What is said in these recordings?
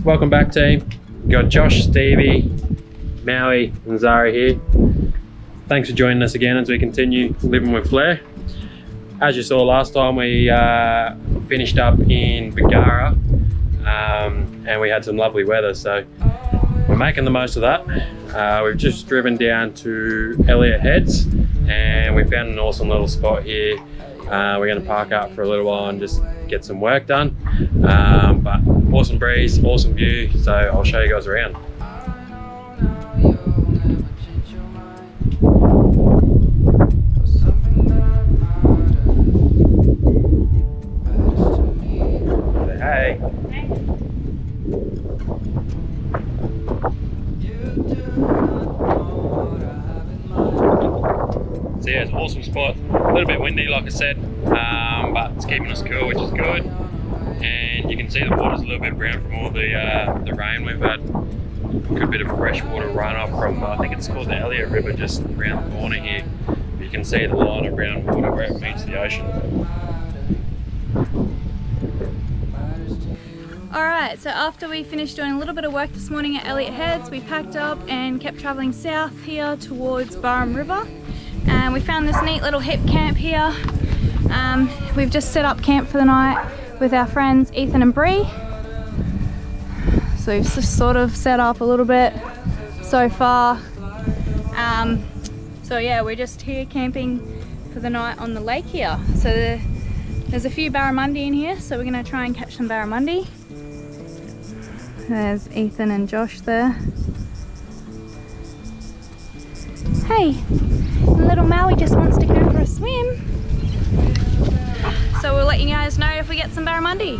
Welcome back, team. We've got Josh, Stevie, Maui and Zara here. Thanks for joining us again as we continue living with Flair. As you saw last time, we finished up in Bagara and we had some lovely weather, so we're making the most of that. We've just driven down to Elliott Heads and we found an awesome little spot here. We're going to park up for a little while and just get some work done. But awesome breeze, awesome view, so I'll show you guys around. Hey. So yeah, it's an awesome spot. A little bit windy, like I said, but it's keeping us cool, which is good. And you can see the water's a little bit brown from all the rain we've had. A good bit of fresh water runoff from, I think it's called the Elliott River, just around the corner here. You can see the line of brown water where it meets the ocean. Alright, so after we finished doing a little bit of work this morning at Elliott Heads, we packed up and kept travelling south here towards Burrum River. And we found this neat little hip camp here. We've just set up camp for the night with our friends Ethan and Bree. So we've just sort of set up a little bit so far. So yeah, we're just here camping for the night on the lake here. So there's a few barramundi in here, so we're going to try and catch some barramundi. There's Ethan and Josh there. Hey, little Maui just wants to go for a swim. So we'll let you guys know if we get some barramundi.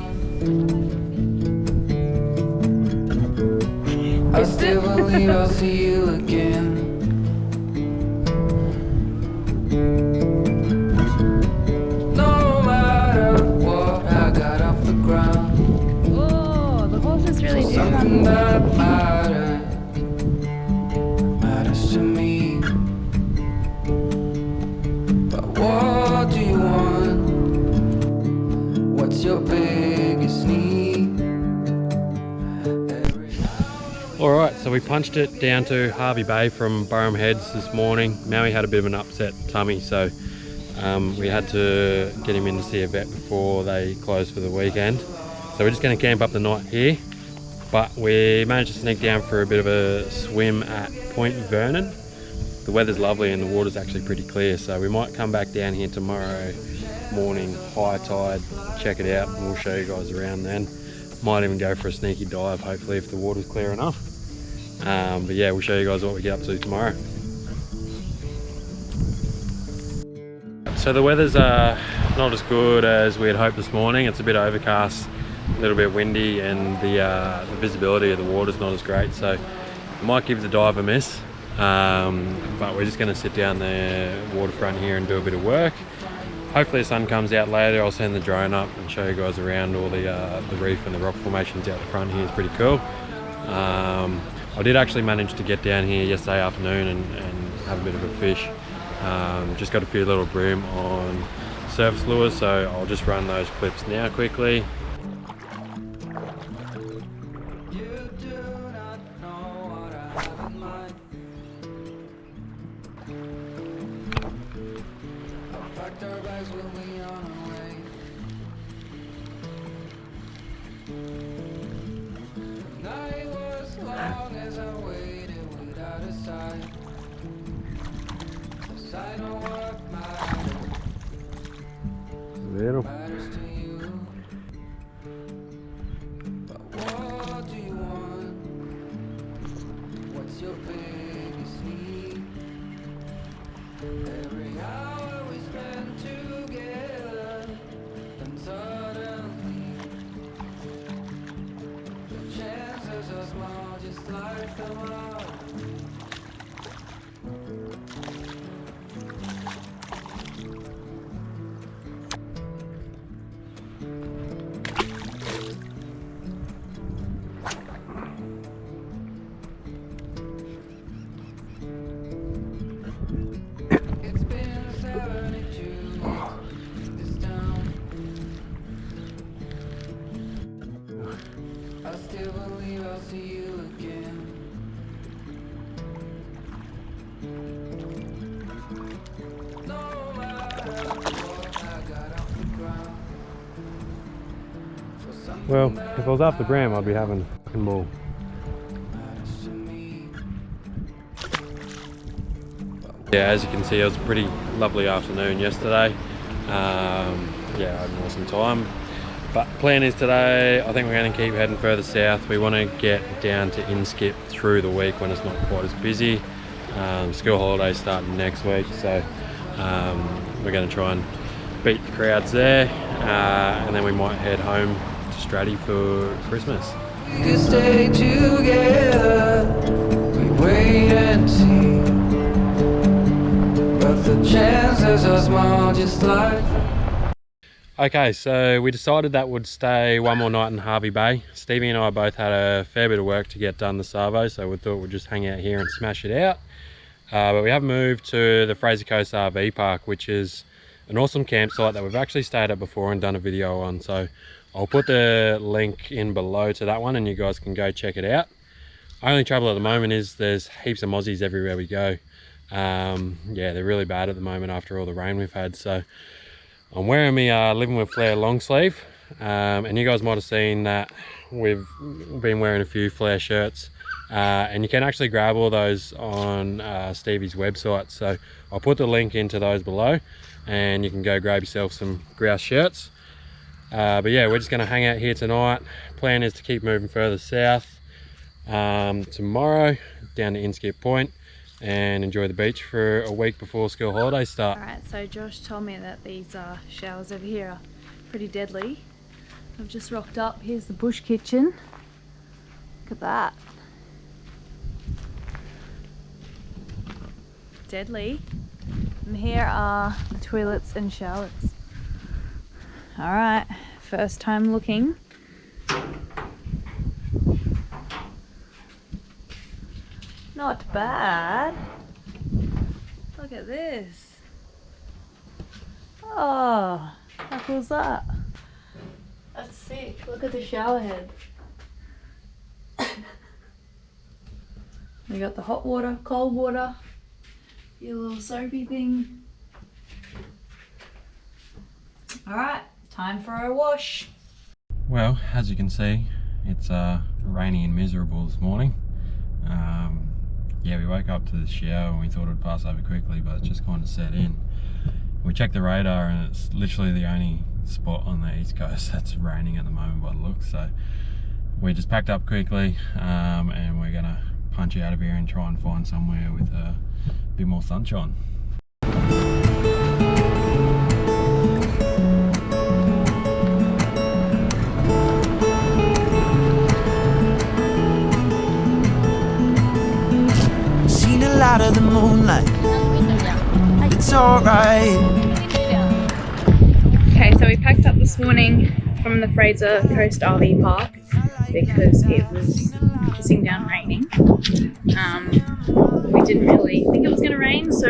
I still believe I'll see you again. No matter what, I got off the ground. Oh, the horses really do Something run. that matters to me. But what do you want? What's your biggest need? Alright, so we punched it down to Harvey Bay from Burrum Heads this morning. Maui had a bit of an upset tummy, so we had to get him in to see a vet before they closed for the weekend. So we're just going to camp up the night here, but we managed to sneak down for a bit of a swim at Point Vernon. The weather's lovely and the water's actually pretty clear, so we might come back down here tomorrow morning, high tide, check it out, and we'll show you guys around then. Might even go for a sneaky dive, hopefully, if the water's clear enough. But yeah, we'll show you guys what we get up to tomorrow. So the weather's not as good as we had hoped this morning. It's a bit overcast, a little bit windy, and the visibility of the water's not as great. So I might give the dive a miss, but we're just going to sit down the waterfront here and do a bit of work. Hopefully the sun comes out later. I'll send the drone up and show you guys around all the reef and the rock formations out the front here. It's pretty cool. I did actually manage to get down here yesterday afternoon and have a bit of a fish. Just got a few little bream on surface lures, so I'll just run those clips now quickly. Little. to believe I'll see you again. No matter what I got off the ground. For something Well, if I was after Bram, I'd be having a fucking ball. matters to me. Yeah, as you can see, it was a pretty lovely afternoon yesterday. Yeah, I had an awesome time. But plan is today, I think we're going to keep heading further south. We want to get down to Inskip through the week when it's not quite as busy. School holidays starting next week, so we're going to try and beat the crowds there, and then we might head home to Stratty for Christmas. We could stay together. We wait and see. But the chances are small, just like. Okay, so we decided that we'd stay one more night in Harvey Bay. Stevie and I both had a fair bit of work to get done this Savo, so we thought we'd just hang out here and smash it out. But we have moved to the Fraser Coast RV Park, which is an awesome campsite that we've actually stayed at before and done a video on. So I'll put the link in below to that one and you guys can go check it out. Only trouble at the moment is there's heaps of mozzies everywhere we go. Yeah, they're really bad at the moment after all the rain we've had. So I'm wearing my Living with Flair long sleeve, and you guys might have seen that we've been wearing a few Flair shirts, and you can actually grab all those on Stevie's website. So I'll put the link into those below and you can go grab yourself some grouse shirts. But yeah, we're just going to hang out here tonight. Plan is to keep moving further south tomorrow down to Inskip Point and enjoy the beach for a week before school holidays start. Alright, so Josh told me that these showers over here are pretty deadly. I've just rocked up. Here's the bush kitchen. Look at that. Deadly. And here are the toilets and showers. Alright, first time looking. Not bad. Look at this. Oh, how cool is that? That's sick. Look at the shower head. We got the hot water, cold water, your little soapy thing. Alright, time for a wash. Well, as you can see, it's rainy and miserable this morning. Yeah, we woke up to the shower and we thought it would pass over quickly, but it just kind of set in. We checked the radar and it's literally the only spot on the east coast that's raining at the moment by the looks. So we just packed up quickly, and we're gonna punch out of here and try and find somewhere with a bit more sunshine. Out of the moonlight, it's alright. Okay, so we packed up this morning from the Fraser Coast RV Park because it was pissing down raining. We didn't really think it was going to rain, so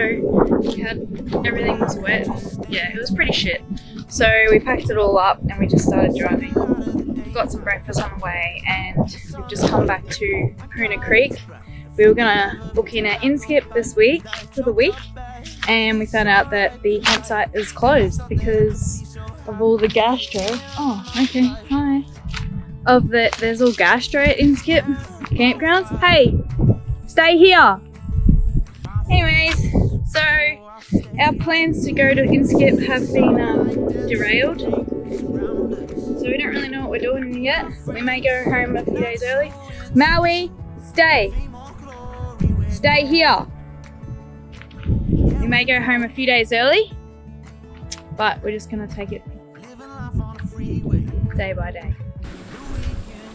everything was wet. Yeah, it was pretty shit. So we packed it all up and we just started driving. We got some breakfast on the way and we've just come back to Poona Creek. We were gonna book in at Inskip this week for the week, and we found out that the campsite is closed because of all the gastro. Oh, okay, hi. There's all gastro at Inskip campgrounds. Hey, stay here. Anyways, so our plans to go to Inskip have been derailed. So we don't really know what we're doing yet. We may go home a few days early. Maui, stay. Stay here. We may go home a few days early, but we're just gonna take it day by day.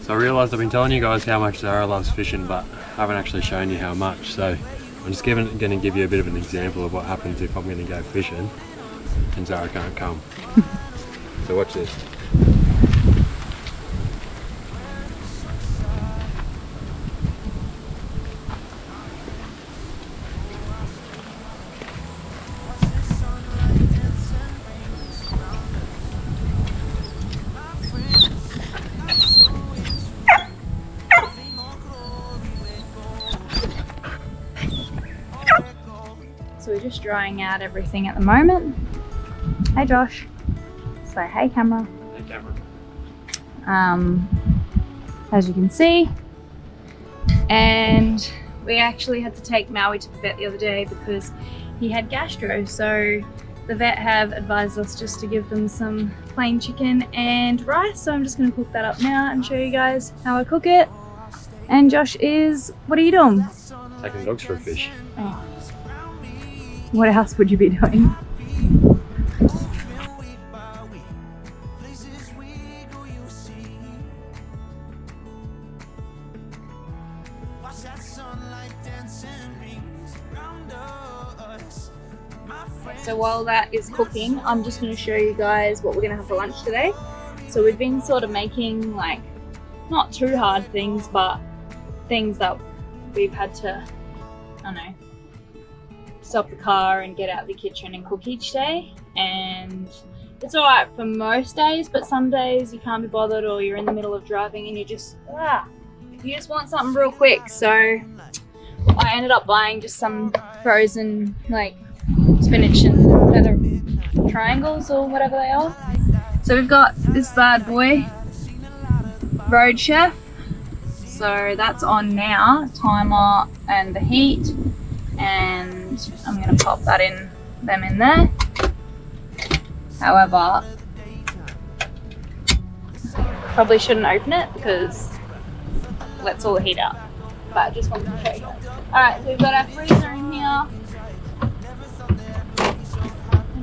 So I realised I've been telling you guys how much Zara loves fishing, but I haven't actually shown you how much. So I'm just going to give you a bit of an example of what happens if I'm going to go fishing and Zara can't come. So watch this. So we're just drying out everything at the moment. Hey Josh. Say hey camera. Hey camera. As you can see. And we actually had to take Maui to the vet the other day because he had gastro. So the vet have advised us just to give them some plain chicken and rice. So I'm just gonna cook that up now and show you guys how I cook it. And Josh is, what are you doing? Taking the dogs for a fish. Oh. What else would you be doing? So while that is cooking, I'm just going to show you guys what we're going to have for lunch today. So we've been sort of making like, not too hard things, but things that we've had to, I don't know, stop the car and get out of the kitchen and cook each day. And it's alright for most days, but some days you can't be bothered or you're in the middle of driving and you just want something real quick. So I ended up buying just some frozen like spinach and feather triangles or whatever they are. So we've got this bad boy, Road Chef. So that's on now, timer and the heat, and I'm gonna pop them in there. However, probably shouldn't open it because it lets all the heat out. But I just wanted to show you guys. Alright, so we've got our freezer in here.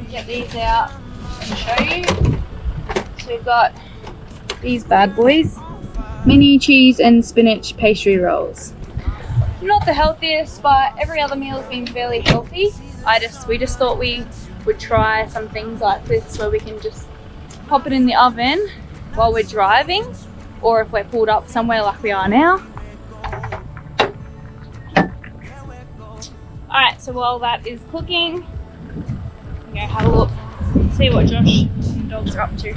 Get these out and show you. So we've got these bad boys, mini cheese and spinach pastry rolls. Not the healthiest, but every other meal has been fairly healthy. We just thought we would try some things like this where we can just pop it in the oven while we're driving, or if we're pulled up somewhere like we are now. Alright, so while that is cooking, I'm gonna have a look, see what Josh and the dogs are up to.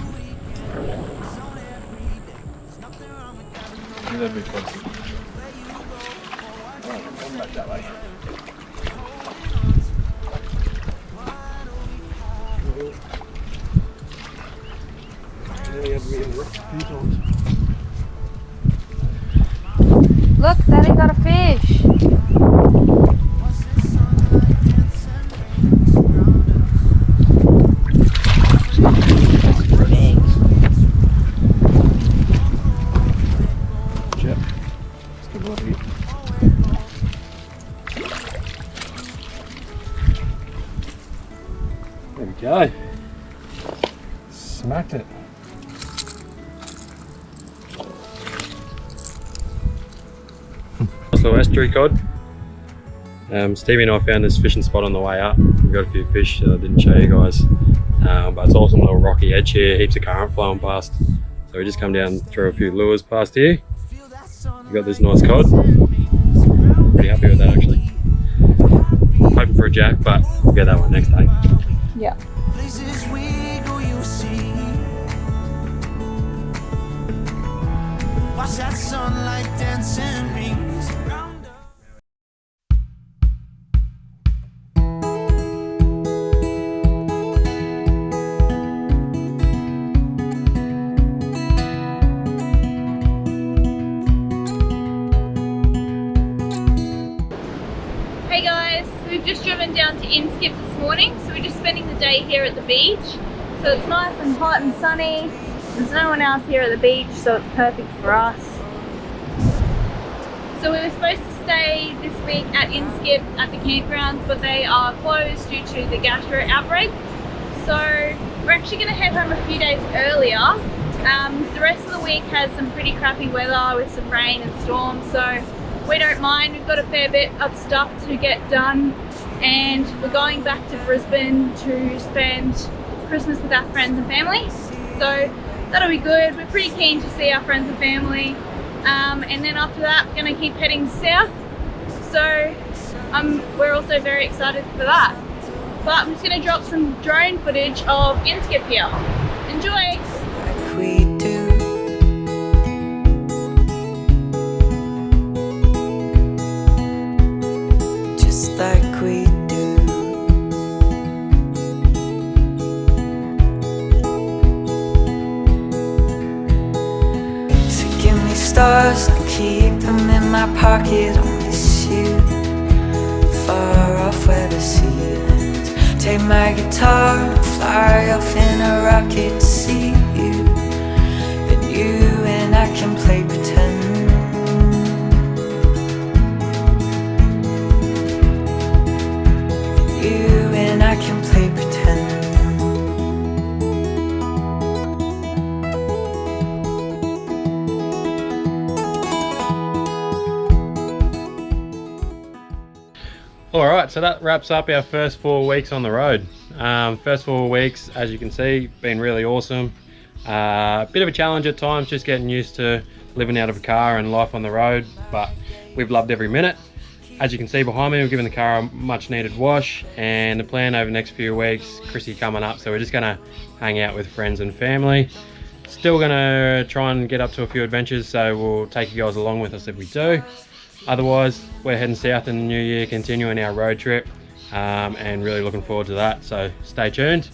That'd be fun. Right, come back that way. Look, Daddy got a fish. There we go. Smacked it. Nice little estuary cod. Stevie and I found this fishing spot on the way up. We got a few fish that I didn't show you guys. But it's awesome little rocky edge here, heaps of current flowing past. So we just come down and throw a few lures past here. We got this nice cod. Pretty happy with that actually. Hoping for a jack, but we'll get that one next day. Yeah. Places we go, you see. Watch that sunlight dancing rings around us. Hey guys, we've just driven down to Inskip this morning, so we're just spending the day here at the beach. So it's nice and hot and sunny. There's no one else here at the beach, so it's perfect for us. So we were supposed to stay this week at Inskip at the campgrounds, but they are closed due to the gastro outbreak. So we're actually going to head home a few days earlier. The rest of the week has some pretty crappy weather with some rain and storms, so we don't mind. We've got a fair bit of stuff to get done, and we're going back to Brisbane to spend Christmas with our friends and family. So that'll be good. We're pretty keen to see our friends and family. And then after that, we're going to keep heading south. So we're also very excited for that. But I'm just going to drop some drone footage of Inskip here. Enjoy! Like we do. Just like we do. my pocket, only see you far off where the sea ends. Take my guitar and fly off in a rocket to see you. Then you and I can play pretend. Then you and I can play pretend. Alright, so that wraps up our first 4 weeks on the road. First 4 weeks, as you can see, been really awesome. Bit of a challenge at times, just getting used to living out of a car and life on the road, but we've loved every minute. As you can see behind me, we've given the car a much needed wash, and the plan over the next few weeks, Chrissy coming up, so we're just gonna hang out with friends and family. Still gonna try and get up to a few adventures, so we'll take you guys along with us if we do. Otherwise, we're heading south in the new year, continuing our road trip, and really looking forward to that, so stay tuned.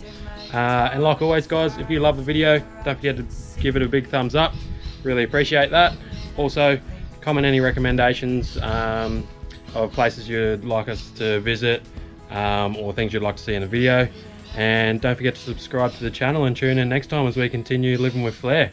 And like always guys, if you love the video, don't forget to give it a big thumbs up, really appreciate that. Also, comment any recommendations of places you'd like us to visit, or things you'd like to see in the video. And don't forget to subscribe to the channel and tune in next time as we continue living with Flair.